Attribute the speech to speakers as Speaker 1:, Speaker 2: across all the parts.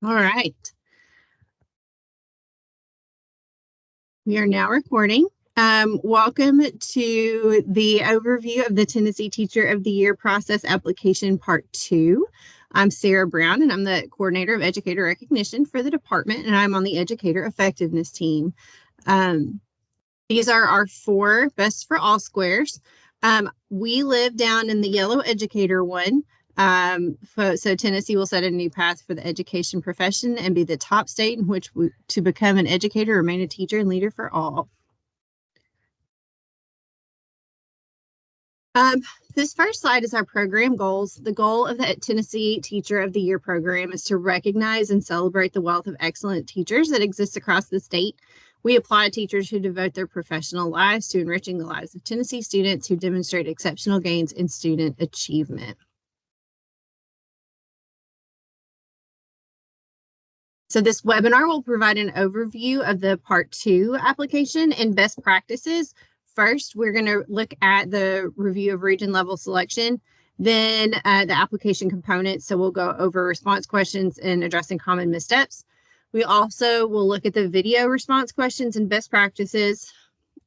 Speaker 1: All right. We are now recording. Welcome to the overview of the Tennessee Teacher of the Year process application part 2. I'm Sarah Brown, and I'm the coordinator of educator recognition for the department, and I'm on the educator effectiveness team. These are our 4 best for all squares. We live down in the yellow educator one. So Tennessee will set a new path for the education profession and be the top state in which to become an educator, remain a teacher, and leader for all. This first slide is our program goals. The goal of the Tennessee Teacher of the Year program is to recognize and celebrate the wealth of excellent teachers that exists across the state. We applaud teachers who devote their professional lives to enriching the lives of Tennessee students who demonstrate exceptional gains in student achievement. So this webinar will provide an overview of the Part 2 application and best practices. First, we're going to look at the review of region level selection, then the application components. So we'll go over response questions and addressing common missteps. We also will look at the video response questions and best practices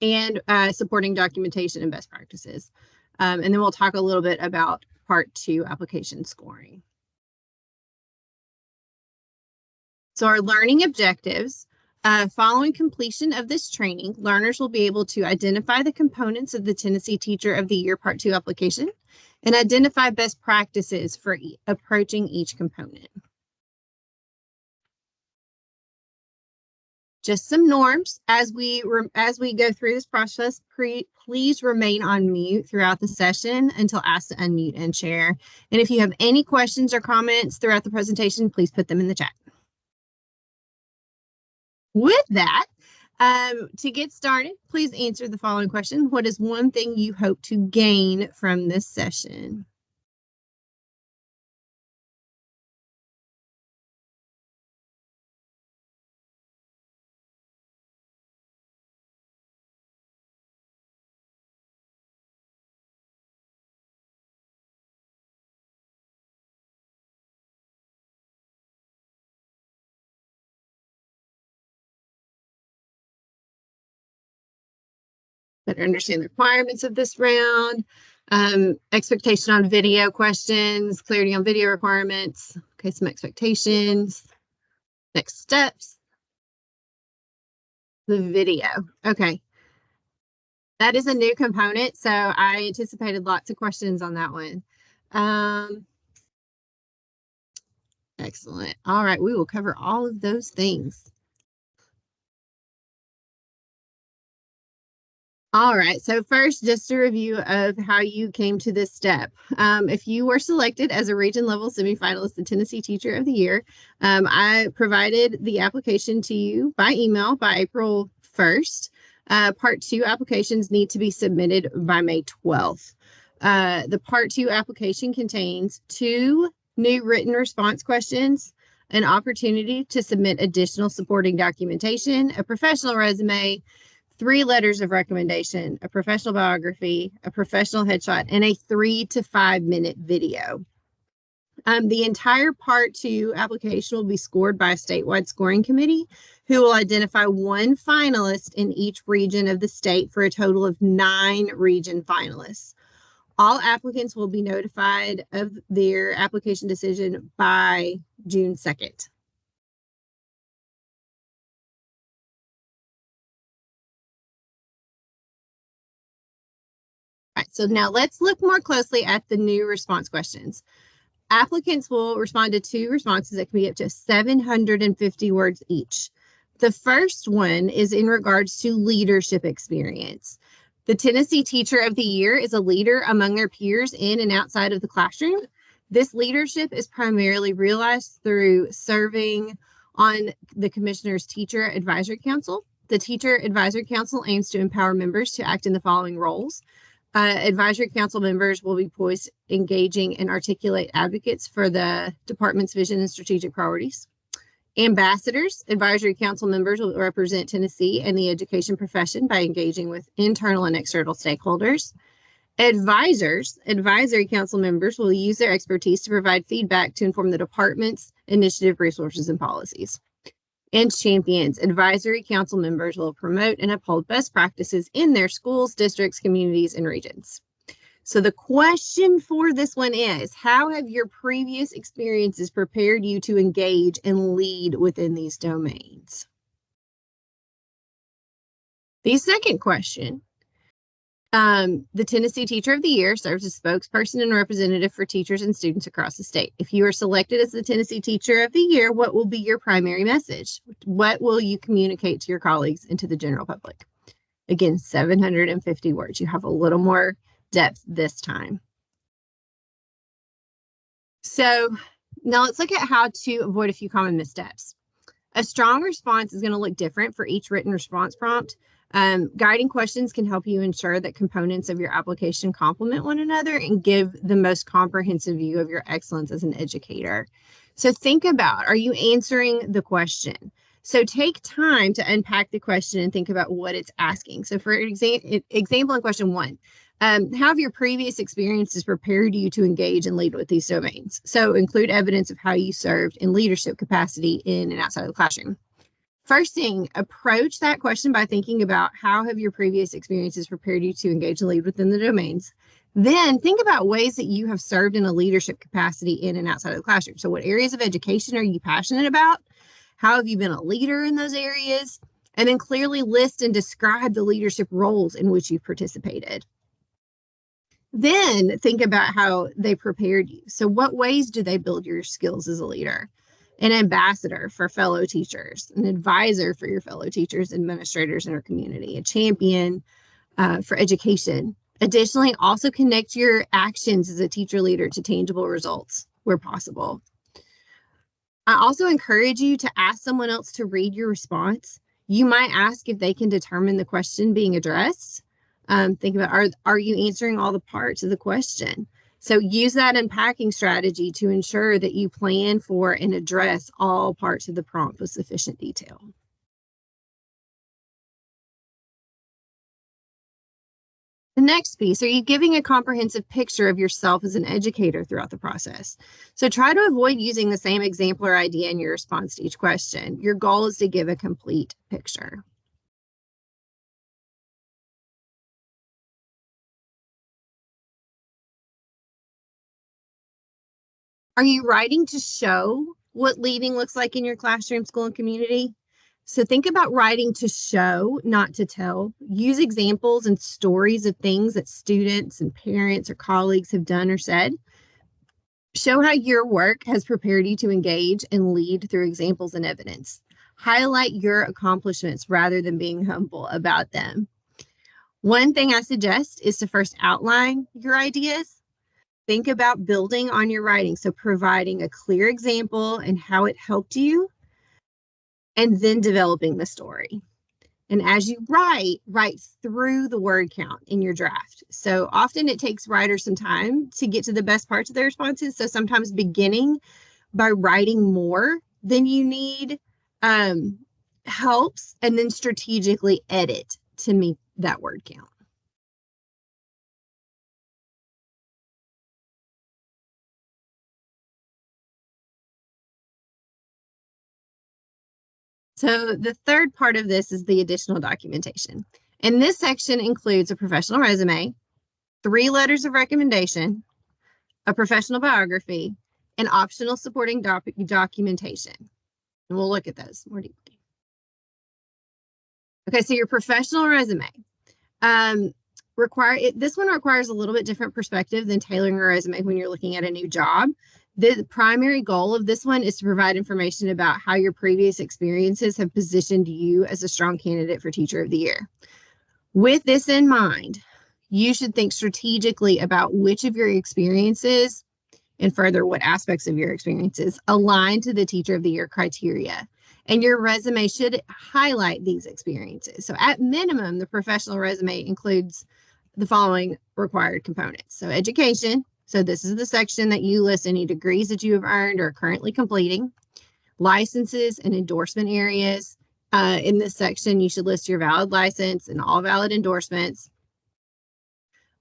Speaker 1: and supporting documentation and best practices. And then we'll talk a little bit about Part 2 application scoring. So our learning objectives, following completion of this training, learners will be able to identify the components of the Tennessee Teacher of the Year Part 2 application and identify best practices for approaching each component. Just some norms as we go through this process. Please remain on mute throughout the session until asked to unmute and share. And if you have any questions or comments throughout the presentation, please put them in the chat. With that, to get started, please answer the following question. What is one thing you hope to gain from this session? Better understand the requirements of this round, expectation on video questions, clarity on video requirements. Okay, some expectations, next steps, the video. Okay, that is a new component, so I anticipated lots of questions on that one. Excellent. All right, we will cover all of those things. All right, so first, just a review of how you came to this step. If you were selected as a region level semifinalist, the Tennessee Teacher of the Year, I provided the application to you by email by April 1st. Part 2 applications need to be submitted by May 12th. The Part 2 application contains 2 new written response questions, an opportunity to submit additional supporting documentation, a professional resume, 3 letters of recommendation, a professional biography, a professional headshot, and a 3 to 5 minute video. The entire Part 2 application will be scored by a statewide scoring committee who will identify 1 finalist in each region of the state for a total of 9 region finalists. All applicants will be notified of their application decision by June 2nd. All right, so now let's look more closely at the new response questions. Applicants will respond to 2 responses that can be up to 750 words each. The first one is in regards to leadership experience. The Tennessee Teacher of the Year is a leader among their peers in and outside of the classroom. This leadership is primarily realized through serving on the Commissioner's Teacher Advisory Council. The Teacher Advisory Council aims to empower members to act in the following roles. Advisory Council members will be poised, engaging, and articulate advocates for the department's vision and strategic priorities. Ambassadors, Advisory Council members will represent Tennessee and the education profession by engaging with internal and external stakeholders. Advisory council members will use their expertise to provide feedback to inform the department's initiative, resources, and policies. And champions, advisory council members will promote and uphold best practices in their schools, districts, communities, and regions. So the question for this one is, how have your previous experiences prepared you to engage and lead within these domains? The second question, the Tennessee Teacher of the Year serves as spokesperson and representative for teachers and students across the state. If you are selected as the Tennessee Teacher of the Year, what will be your primary message? What will you communicate to your colleagues and to the general public? Again, 750 words. You have a little more depth this time. So now let's look at how to avoid a few common missteps. A strong response is going to look different for each written response prompt. Guiding questions can help you ensure that components of your application complement one another and give the most comprehensive view of your excellence as an educator. So think about, are you answering the question? So take time to unpack the question and think about what it's asking. So for example, in question 1, how have your previous experiences prepared you to engage and lead with these domains? So include evidence of how you served in leadership capacity in and outside of the classroom. First thing, approach that question by thinking about how have your previous experiences prepared you to engage and lead within the domains. Then think about ways that you have served in a leadership capacity in and outside of the classroom. So what areas of education are you passionate about? How have you been a leader in those areas? And then clearly list and describe the leadership roles in which you've participated. Then think about how they prepared you. So what ways do they build your skills as a leader? An ambassador for fellow teachers, an advisor for your fellow teachers, administrators in our community, a champion for education. Additionally, also connect your actions as a teacher leader to tangible results where possible. I also encourage you to ask someone else to read your response. You might ask if they can determine the question being addressed. Think about, are you answering all the parts of the question? So use that unpacking strategy to ensure that you plan for and address all parts of the prompt with sufficient detail. The next piece, are you giving a comprehensive picture of yourself as an educator throughout the process? So try to avoid using the same example or idea in your response to each question. Your goal is to give a complete picture. Are you writing to show what leading looks like in your classroom, school, and community? So think about writing to show, not to tell. Use examples and stories of things that students and parents or colleagues have done or said. Show how your work has prepared you to engage and lead through examples and evidence. Highlight your accomplishments rather than being humble about them. One thing I suggest is to first outline your ideas. Think about building on your writing, so providing a clear example and how it helped you, and then developing the story. And as you write through the word count in your draft. So often it takes writers some time to get to the best parts of their responses. So sometimes beginning by writing more than you need helps, and then strategically edit to meet that word count. So the third part of this is the additional documentation. And this section includes a professional resume, 3 letters of recommendation, a professional biography, and optional supporting documentation. And we'll look at those more deeply. Okay, so your professional resume. This one requires a little bit different perspective than tailoring a resume when you're looking at a new job. The primary goal of this one is to provide information about how your previous experiences have positioned you as a strong candidate for Teacher of the Year. With this in mind, you should think strategically about which of your experiences, and further what aspects of your experiences, align to the Teacher of the Year criteria. And your resume should highlight these experiences. So at minimum, the professional resume includes the following required components. So education. So this is the section that you list any degrees that you have earned or are currently completing. Licenses and endorsement areas. In this section, you should list your valid license and all valid endorsements.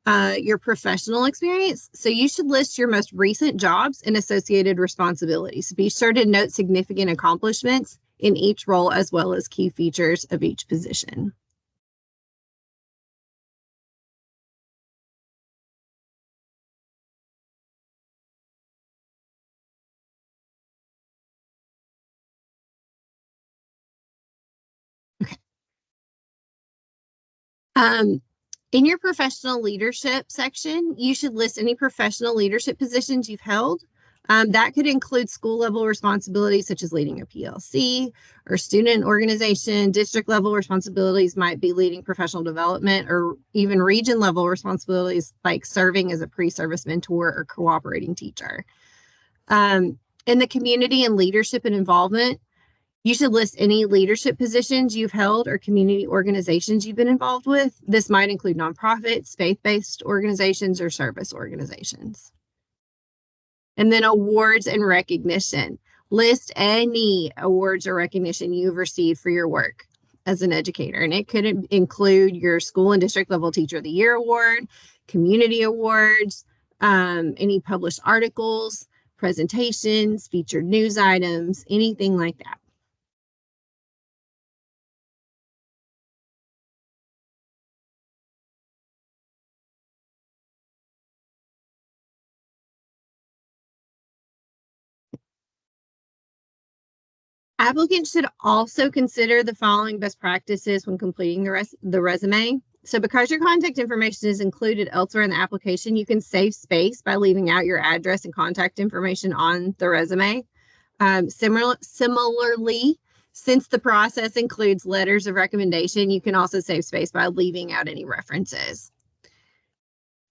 Speaker 1: your professional experience. So you should list your most recent jobs and associated responsibilities. Be sure to note significant accomplishments in each role as well as key features of each position. Okay. In your professional leadership section, you should list any professional leadership positions you've held. That could include school level responsibilities such as leading a PLC or student organization. District level responsibilities might be leading professional development, or even region level responsibilities like serving as a pre-service mentor or cooperating teacher. In the community and leadership and involvement, you should list any leadership positions you've held or community organizations you've been involved with. This might include nonprofits, faith-based organizations, or service organizations. And then awards and recognition. List any awards or recognition you've received for your work as an educator. And it could include your school and district level Teacher of the Year award, community awards, any published articles, presentations, featured news items, anything like that. Applicants should also consider the following best practices when completing the resume. So because your contact information is included elsewhere in the application, you can save space by leaving out your address and contact information on the resume. Similarly, since the process includes letters of recommendation, you can also save space by leaving out any references.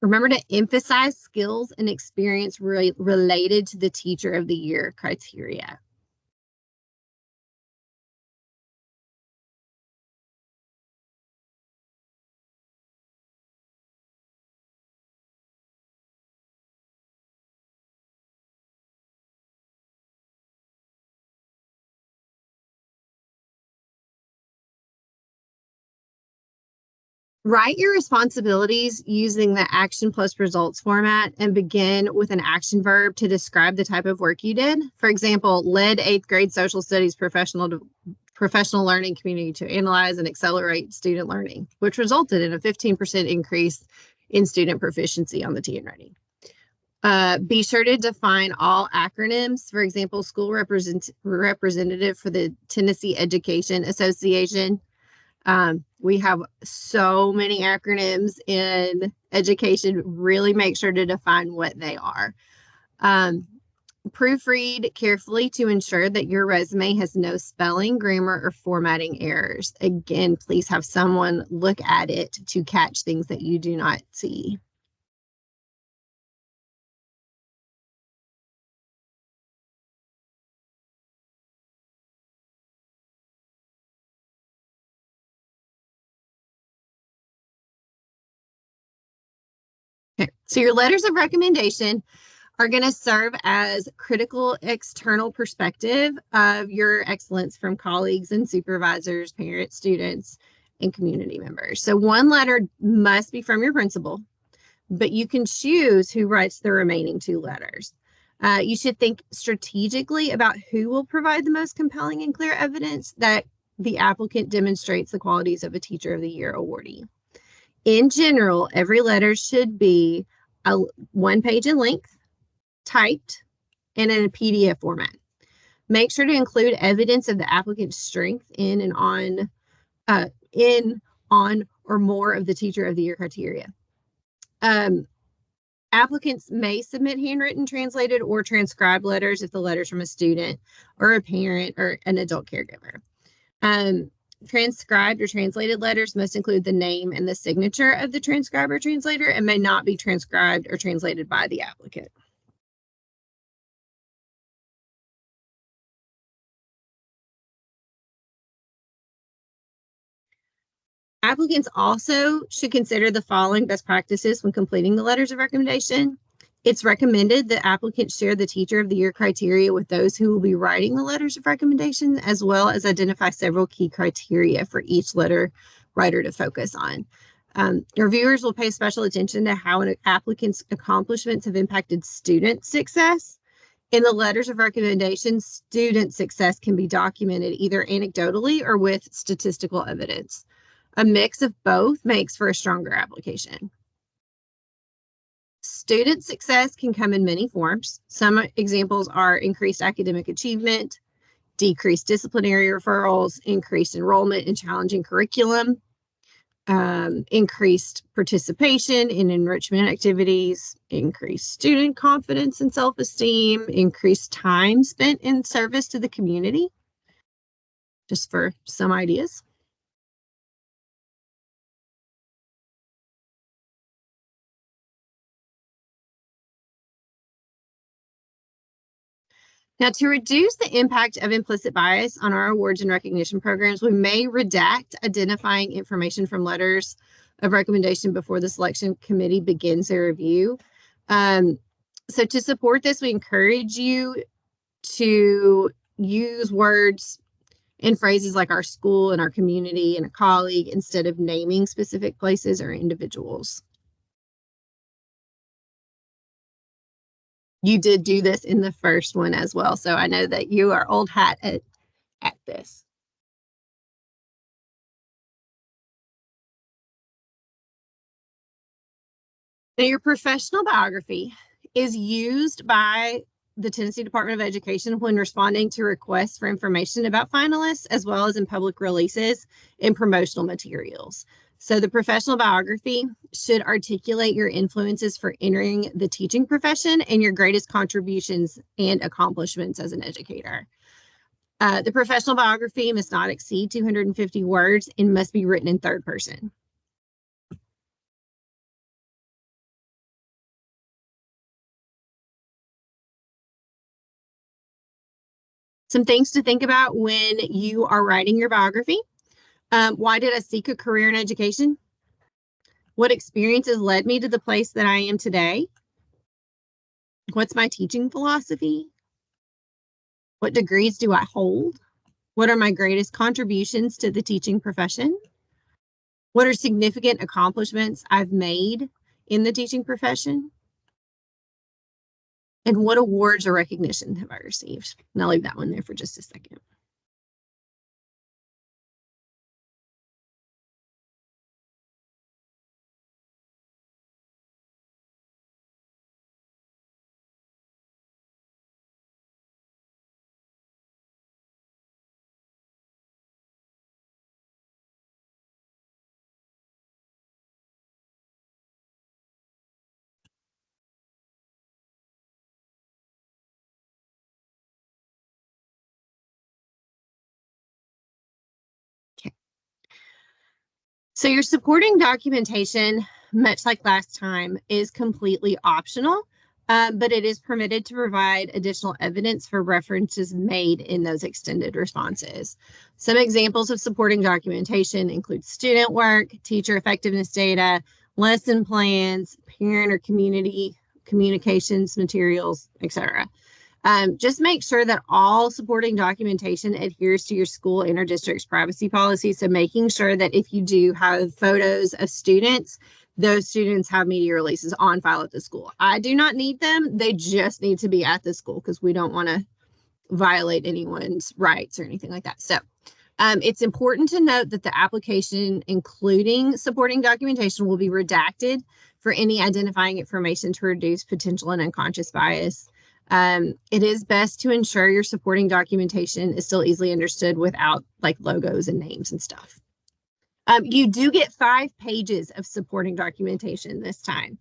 Speaker 1: Remember to emphasize skills and experience related to the Teacher of the Year criteria. Write your responsibilities using the action plus results format and begin with an action verb to describe the type of work you did. For example, led 8th grade social studies professional learning community to analyze and accelerate student learning, which resulted in a 15% increase in student proficiency on the TNReady. Be sure to define all acronyms. For example, school representative for the Tennessee Education Association. We have so many acronyms in education. Really make sure to define what they are. Proofread carefully to ensure that your resume has no spelling, grammar, or formatting errors. Again, please have someone look at it to catch things that you do not see. Okay, so your letters of recommendation are going to serve as critical external perspective of your excellence from colleagues and supervisors, parents, students, and community members. So one letter must be from your principal, but you can choose who writes the remaining 2 letters. You should think strategically about who will provide the most compelling and clear evidence that the applicant demonstrates the qualities of a Teacher of the Year awardee. In general, every letter should be 1 page in length, typed, and in a PDF format. Make sure to include evidence of the applicant's strength in, on, or more of the Teacher of the Year criteria. Applicants may submit handwritten, translated, or transcribed letters if the letter's from a student or a parent or an adult caregiver. Transcribed or translated letters must include the name and the signature of the transcriber or translator and may not be transcribed or translated by the applicant. Applicants also should consider the following best practices when completing the letters of recommendation. It's recommended that applicants share the Teacher of the Year criteria with those who will be writing the letters of recommendation, as well as identify several key criteria for each letter writer to focus on. Reviewers will pay special attention to how an applicant's accomplishments have impacted student success. In the letters of recommendation, student success can be documented either anecdotally or with statistical evidence. A mix of both makes for a stronger application. Student success can come in many forms. Some examples are increased academic achievement, decreased disciplinary referrals, increased enrollment in challenging curriculum, increased participation in enrichment activities, increased student confidence and self-esteem, increased time spent in service to the community, just for some ideas. Now, to reduce the impact of implicit bias on our awards and recognition programs, we may redact identifying information from letters of recommendation before the selection committee begins their review. So to support this, we encourage you to use words and phrases like our school and our community and a colleague instead of naming specific places or individuals. You did do this in the first one as well, so I know that you are old hat at this. Now, your professional biography is used by the Tennessee Department of Education when responding to requests for information about finalists, as well as in public releases and promotional materials. So the professional biography should articulate your influences for entering the teaching profession and your greatest contributions and accomplishments as an educator. The professional biography must not exceed 250 words and must be written in third person. Some things to think about when you are writing your biography. Why did I seek a career in education? What experiences led me to the place that I am today? What's my teaching philosophy? What degrees do I hold? What are my greatest contributions to the teaching profession? What are significant accomplishments I've made in the teaching profession? And what awards or recognition have I received? And I'll leave that one there for just a second. So your supporting documentation, much like last time, is completely optional, but it is permitted to provide additional evidence for references made in those extended responses. Some examples of supporting documentation include student work, teacher effectiveness data, lesson plans, parent or community communications materials, etc. Just make sure that all supporting documentation adheres to your school and or district's privacy policy. So making sure that if you do have photos of students, those students have media releases on file at the school. I do not need them. They just need to be at the school because we don't want to violate anyone's rights or anything like that. So it's important to note that the application, including supporting documentation, will be redacted for any identifying information to reduce potential and unconscious bias. It is best to ensure your supporting documentation is still easily understood without like logos and names and stuff. You do get 5 pages of supporting documentation this time.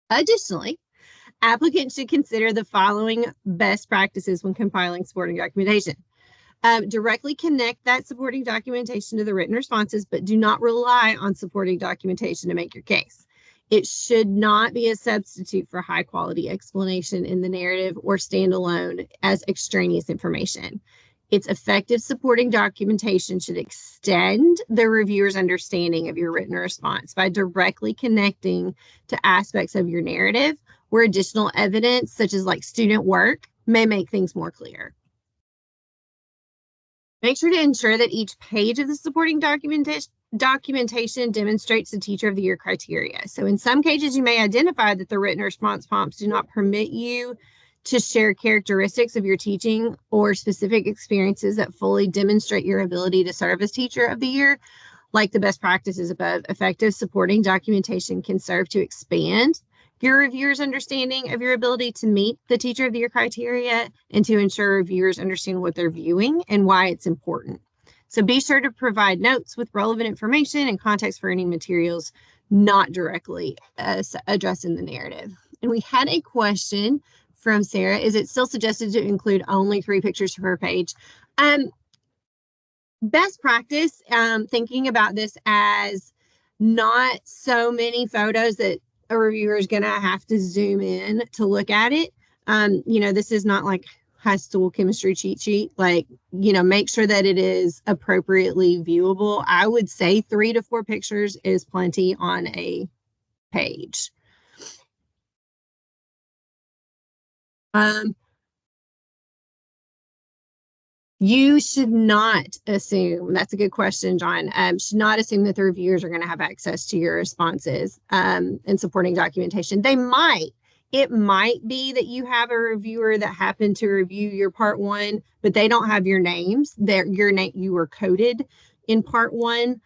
Speaker 1: Additionally, applicants should consider the following best practices when compiling supporting documentation. Directly connect that supporting documentation to the written responses, but do not rely on supporting documentation to make your case. It should not be a substitute for high quality explanation in the narrative or stand alone as extraneous information. Its effective supporting documentation should extend the reviewer's understanding of your written response by directly connecting to aspects of your narrative where additional evidence, such as like student work, may make things more clear. Make sure to ensure that each page of the supporting documentation demonstrates the Teacher of the Year criteria. So in some cases, you may identify that the written response prompts do not permit you to share characteristics of your teaching or specific experiences that fully demonstrate your ability to serve as Teacher of the Year. Like the best practices above, effective supporting documentation can serve to expand your reviewers' understanding of your ability to meet the Teacher of the Year criteria and to ensure reviewers understand what they're viewing and why it's important. So be sure to provide notes with relevant information and context for any materials not directly addressed in the narrative. And we had a question from Sarah. Is it still suggested to include only 3 pictures per page? Best practice, thinking about this as not so many photos that a reviewer is going to have to zoom in to look at it. This is not like high school chemistry cheat sheet. Like, make sure that it is appropriately viewable. I would say 3 to 4 pictures is plenty on a page. You should not assume, that's a good question, John, should not assume that the reviewers are going to have access to your responses and supporting documentation. They might. It might be that you have a reviewer that happened to review your part 1, but they don't have your names. Your name, you were coded in part 1.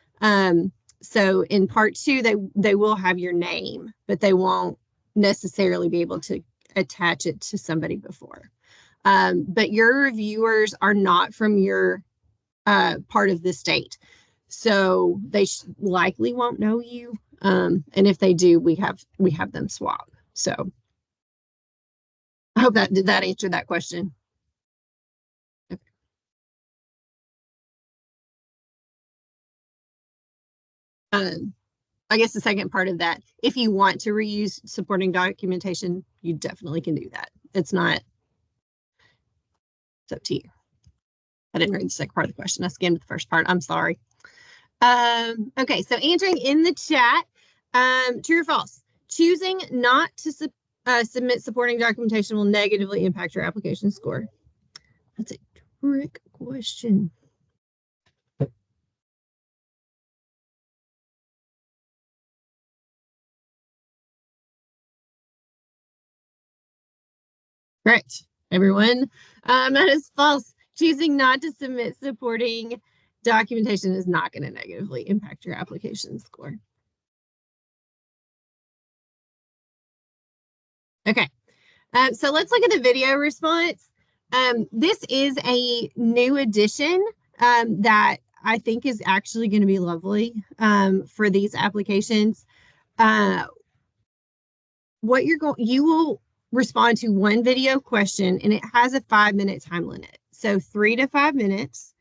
Speaker 1: So in part 2, they will have your name, but they won't necessarily be able to attach it to somebody before. But your reviewers are not from your part of the state. So they likely won't know you. And if they do, we have them swap. So I hope did that answer that question? Okay. I guess the second part of that, if you want to reuse supporting documentation, you definitely can do that. It's up to you. I didn't read the second part of the question. I skimmed the first part. I'm sorry. Okay, so answering in the chat, true or false? Choosing not to submit supporting documentation will negatively impact your application score. That's a trick question. Correct, everyone. That is false. Choosing not to submit supporting documentation is not going to negatively impact your application score. Okay, so let's look at the video response. This is a new addition that I think is actually going to be lovely for these applications. What you will respond to one video question, and it has a 5-minute time limit. So 3 to 5 minutes.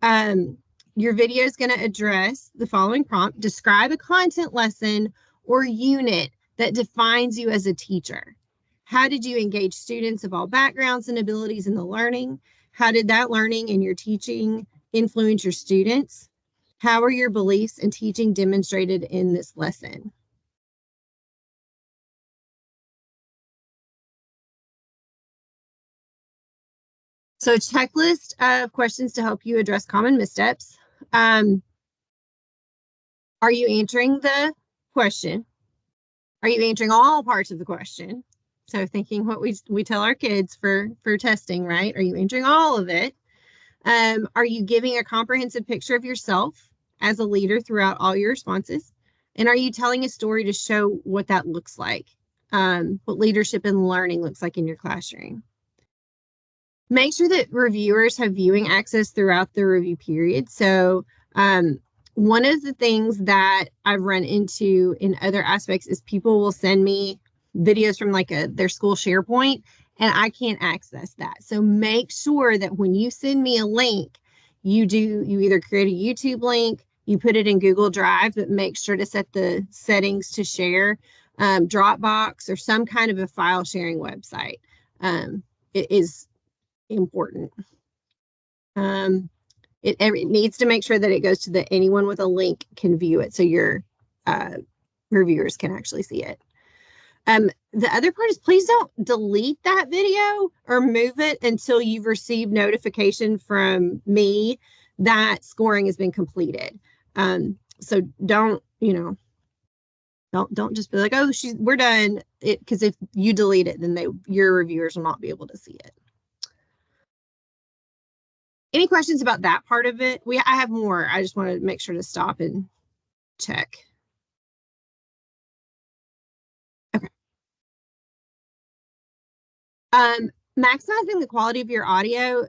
Speaker 1: Your video is going to address the following prompt: describe a content lesson or unit that defines you as a teacher. How did you engage students of all backgrounds and abilities in the learning? How did that learning and your teaching influence your students? How are your beliefs and teaching demonstrated in this lesson? So a checklist of questions to help you address common missteps. Are you answering the question? Are you answering all parts of the question? So thinking what we tell our kids for testing, right? Are you answering all of it? Are you giving a comprehensive picture of yourself as a leader throughout all your responses? And are you telling a story to show what that looks like? What leadership and learning looks like in your classroom? Make sure that reviewers have viewing access throughout the review period. So one of the things that I've run into in other aspects is people will send me videos from like their school SharePoint, and I can't access that. So make sure that when you send me a link, you either create a YouTube link, you put it in Google Drive, but make sure to set the settings to share Dropbox or some kind of a file sharing website. It is important. It needs to make sure that it goes to anyone with a link can view it, so your reviewers can actually see it. The other part is please don't delete that video or move it until you've received notification from me that scoring has been completed. So don't, don't just be like, oh, we're done. Because if you delete it, then your reviewers will not be able to see it. Any questions about that part of it? I have more. I just want to make sure to stop and check. Okay. Maximizing the quality of your audio.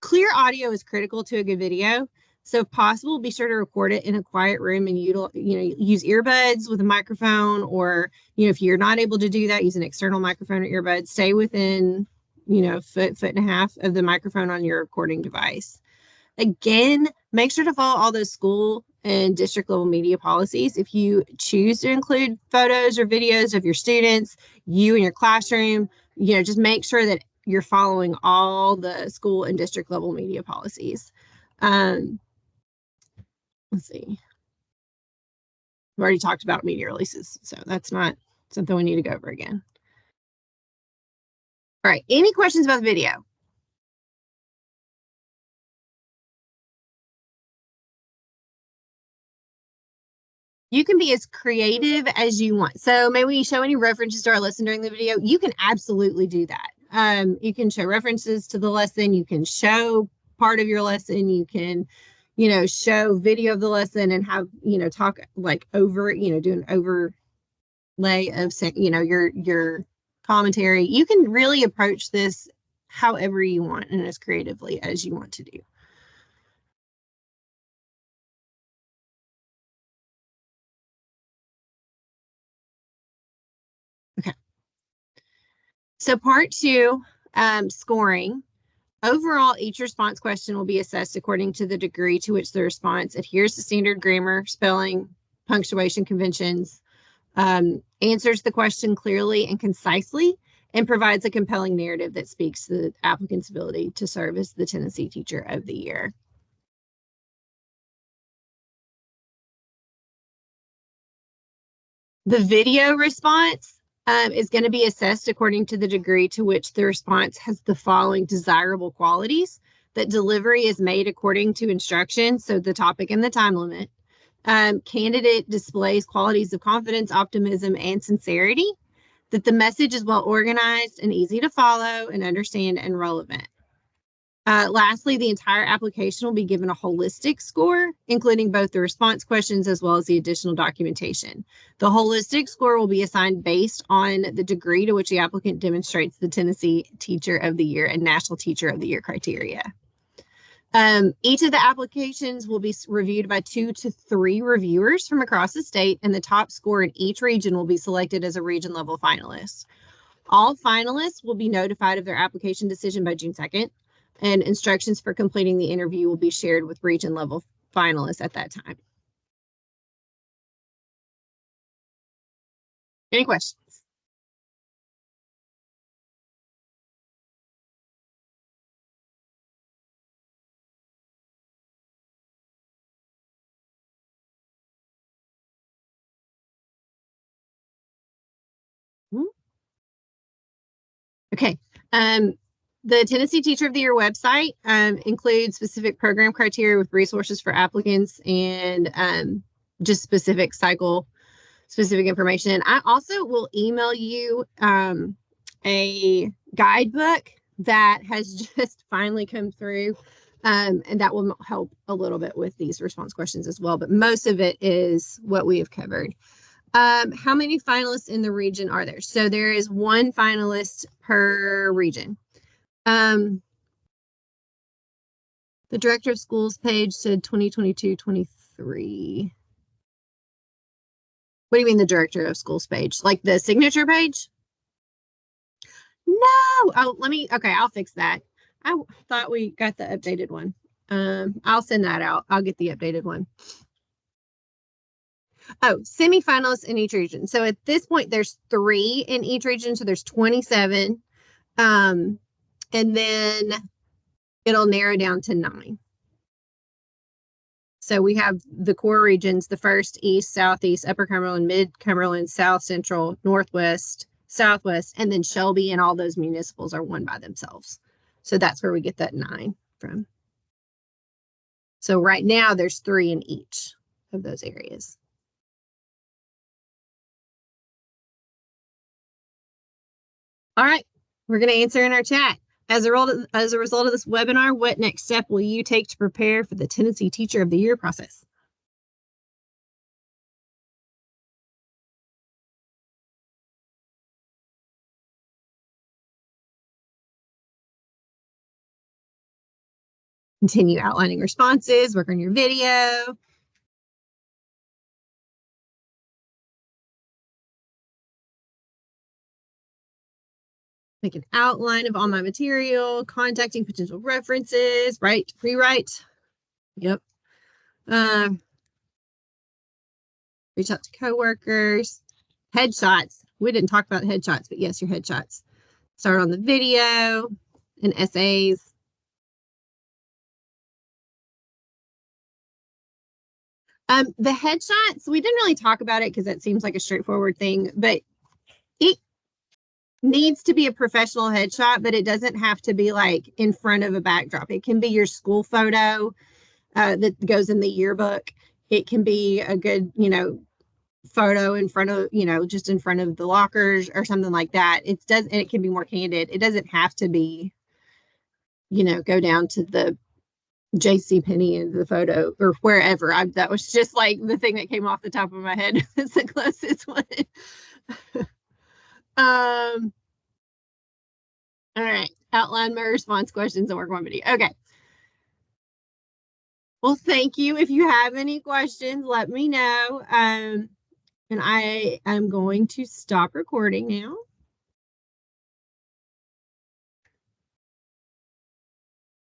Speaker 1: Clear audio is critical to a good video. So if possible, be sure to record it in a quiet room and use earbuds with a microphone, or if you're not able to do that, use an external microphone or earbuds. Stay within foot and a half of the microphone on your recording device. Again, make sure to follow all those school and district level media policies. If you choose to include photos or videos of your students, you in your classroom, just make sure that you're following all the school and district level media policies. Let's see. We've already talked about media releases, so that's not something we need to go over again. All right, any questions about the video? You can be as creative as you want. So maybe you show any references to our lesson during the video. You can absolutely do that. You can show references to the lesson. You can show part of your lesson. You can, show video of the lesson and have, talk like over, do an overlay of, your commentary. You can really approach this however you want and as creatively as you want to do. Okay. So part 2, scoring. Overall, each response question will be assessed according to the degree to which the response adheres to standard grammar, spelling, punctuation conventions, answers the question clearly and concisely, and provides a compelling narrative that speaks to the applicant's ability to serve as the Tennessee Teacher of the Year. The video response is going to be assessed according to the degree to which the response has the following desirable qualities: that delivery is made according to instructions, so the topic and the time limit. Candidate displays qualities of confidence, optimism, and sincerity. That the message is well organized and easy to follow and understand and relevant. Lastly, the entire application will be given a holistic score, including both the response questions as well as the additional documentation. The holistic score will be assigned based on the degree to which the applicant demonstrates the Tennessee Teacher of the Year and National Teacher of the Year criteria. Each of the applications will be reviewed by 2 to 3 reviewers from across the state, and the top score in each region will be selected as a region level finalist. All finalists will be notified of their application decision by June 2nd. And instructions for completing the interview will be shared with region level finalists at that time. Any questions? Okay. The Tennessee Teacher of the Year website includes specific program criteria with resources for applicants and just specific information. I also will email you a guidebook that has just finally come through, and that will help a little bit with these response questions as well. But most of it is what we have covered. How many finalists in the region are there? So there is 1 finalist per region. The Director of Schools page said 2022-23. What do you mean the Director of Schools page? Like the signature page? No. Oh, okay, I'll fix that. I thought we got the updated one. I'll send that out. I'll get the updated one. Oh, semifinalists in each region. So at this point, there's 3 in each region. So there's 27. And then it'll narrow down to 9. So we have the core regions, the first, East, Southeast, Upper Cumberland, Mid Cumberland, South Central, Northwest, Southwest, and then Shelby, and all those municipals are one by themselves. So that's where we get that 9 from. So right now there's 3 in each of those areas. All right, we're going to answer in our chat. As a result of this webinar, what next step will you take to prepare for the Tennessee Teacher of the Year process? Continue outlining responses, work on your video. Make an outline of all my material, contacting potential references, rewrite. Yep. Reach out to coworkers. Headshots. We didn't talk about headshots, but yes, your headshots. Start on the video and essays. The headshots, we didn't really talk about it because that seems like a straightforward thing, but it needs to be a professional headshot, but it doesn't have to be like in front of a backdrop. It can be your school photo that goes in the yearbook. It can be a good, photo in front of, just in front of the lockers or something like that. And it can be more candid. It doesn't have to be, go down to the JCPenney in the photo or wherever. That was just like the thing that came off the top of my head. It's the closest one. All right. Outline my response questions and work on video. Okay. Well, thank you. If you have any questions, let me know. And I am going to stop recording now.